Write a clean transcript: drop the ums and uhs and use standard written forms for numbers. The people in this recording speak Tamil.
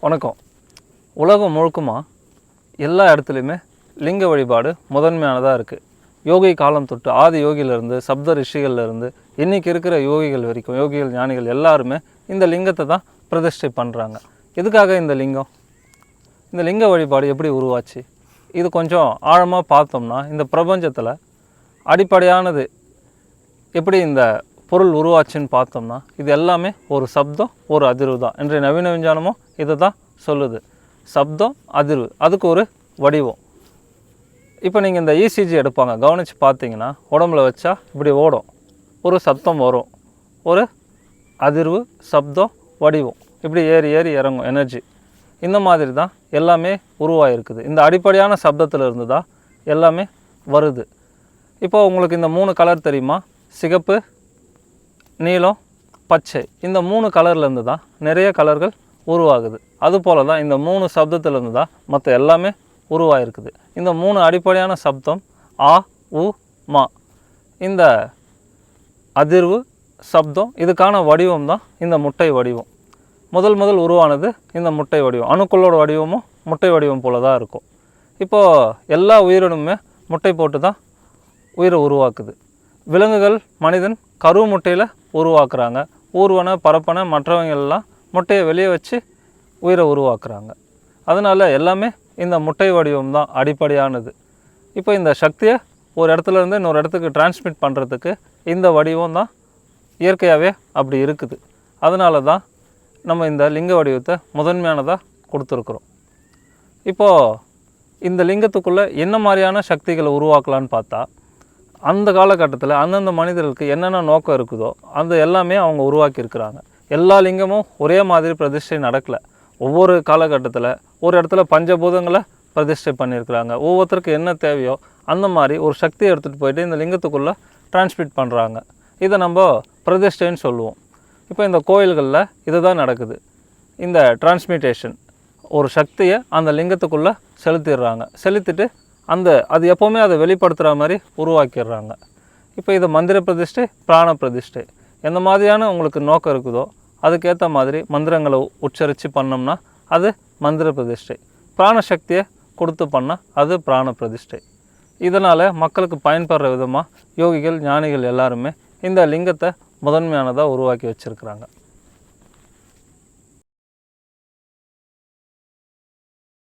வணக்கம். உலகம் முழுக்குமா எல்லா இடத்துலையுமே லிங்க வழிபாடு முதன்மையானதாக இருக்குது. யோகி காலம் தொட்டு ஆதி யோகியிலேருந்து சப்த ரிஷிகள்லேருந்து இன்றைக்கி இருக்கிற யோகிகள் வரைக்கும் யோகிகள் ஞானிகள் எல்லாருமே இந்த லிங்கத்தை தான் பிரதிஷ்டை பண்ணுறாங்க. எதுக்காக இந்த லிங்கம்? இந்த லிங்க வழிபாடு எப்படி உருவாச்சு? இது கொஞ்சம் ஆழமாக பார்த்தோம்னா இந்த பிரபஞ்சத்தில் அடிப்படையானது எப்படி இந்த பொருள் உருவாச்சுன்னு பார்த்தோம்னா இது எல்லாமே ஒரு சப்தம், ஒரு அதிர்வு தான். இன்றைய நவீன விஞ்ஞானமும் இதை தான் சொல்லுது. சப்தம், அதிர்வு, அதுக்கு ஒரு வடிவம். இப்போ நீங்கள் இந்த இசிஜி எடுப்பாங்க, கவனித்து பார்த்தீங்கன்னா உடம்புல வச்சா இப்படி ஓடும், ஒரு சத்தம் வரும், ஒரு அதிர்வு, சப்தம், வடிவம், இப்படி ஏறி ஏறி இறங்கும் எனர்ஜி. இந்த மாதிரி தான் எல்லாமே உருவாகிருக்குது. இந்த அடிப்படையான சப்தத்தில் இருந்து தான் எல்லாமே வருது. இப்போ உங்களுக்கு இந்த 3 கலர் தெரியுமா? சிகப்பு, நீலம், பச்சை. இந்த 3 கலர்லேருந்து தான் நிறைய கலர்கள் உருவாகுது. அதுபோல் தான் இந்த 3 சப்தத்துலேருந்து தான் மற்ற எல்லாமே உருவாகிருக்குது. இந்த 3 அடிப்படையான சப்தம் ஆ, உ, மா. இந்த அதிர்வு, சப்தம், இதுக்கான வடிவம் தான் இந்த முட்டை வடிவம். முதல் உருவானது இந்த முட்டை வடிவம். அணுக்களோட வடிவமும் முட்டை வடிவம் போல தான் இருக்கும். இப்போது எல்லா உயிரினமுமே முட்டை போட்டு தான் உயிரை உருவாக்குது. விலங்குகள், மனிதன் கரு முட்டையில் உருவாக்குறாங்க. ஊர்வன, பரப்பன, மற்றவங்கெல்லாம் முட்டையை வெளியே வச்சு உயிரை உருவாக்குறாங்க. அதனால் எல்லாமே இந்த முட்டை வடிவம் தான் அடிப்படையானது. இப்போ இந்த சக்தியை ஒரு இடத்துலேருந்து இன்னொரு இடத்துக்கு டிரான்ஸ்மிட் பண்ணுறதுக்கு இந்த வடிவம் தான் இயற்கையாகவே அப்படி இருக்குது. அதனால தான் நம்ம இந்த லிங்க வடிவத்தை முதன்மையானதாக கொடுத்துருக்குறோம். இப்போது இந்த லிங்கத்துக்குள்ளே என்ன மாதிரியான சக்திகளை உருவாக்கலான்னு பார்த்தா, அந்த காலகட்டத்தில் அந்தந்த மனிதர்களுக்கு என்னென்ன நோக்கம் இருக்குதோ அந்த எல்லாமே அவங்க உருவாக்கியிருக்கிறாங்க. எல்லா லிங்கமும் ஒரே மாதிரி பிரதிஷ்டை நடக்கலை. ஒவ்வொரு காலகட்டத்தில் ஒரு இடத்துல பஞ்சபூதங்களை பிரதிஷ்டை பண்ணியிருக்கிறாங்க. ஒவ்வொருத்தருக்கு என்ன தேவையோ அந்த மாதிரி ஒரு சக்தியை எடுத்துகிட்டு போயிட்டு இந்த லிங்கத்துக்குள்ளே டிரான்ஸ்மிட் பண்ணுறாங்க. இதை நம்ம பிரதிஷ்டைன்னு சொல்லுவோம். இப்போ இந்த கோயில்களில் இது தான் நடக்குது. இந்த டிரான்ஸ்மிட்டேஷன், ஒரு சக்தியை அந்த லிங்கத்துக்குள்ளே செலுத்திடுறாங்க. செலுத்திட்டு அது எப்போவுமே அதை வெளிப்படுத்துகிற மாதிரி உருவாக்கிடுறாங்க. இப்போ இது மந்திர பிரதிஷ்டை, பிராண பிரதிஷ்டை. எந்த மாதிரியான உங்களுக்கு நோக்கம் இருக்குதோ அதுக்கேற்ற மாதிரி மந்திரங்களை உச்சரித்து பண்ணோம்னா அது மந்திர பிரதிஷ்டை. பிராணசக்தியை கொடுத்து பண்ணால் அது பிராண பிரதிஷ்டை. இதனால் மக்களுக்கு பயன்படுற விதமாக யோகிகள், ஞானிகள் எல்லாருமே இந்த லிங்கத்தை முதன்மையானதாக உருவாக்கி வச்சுருக்கிறாங்க.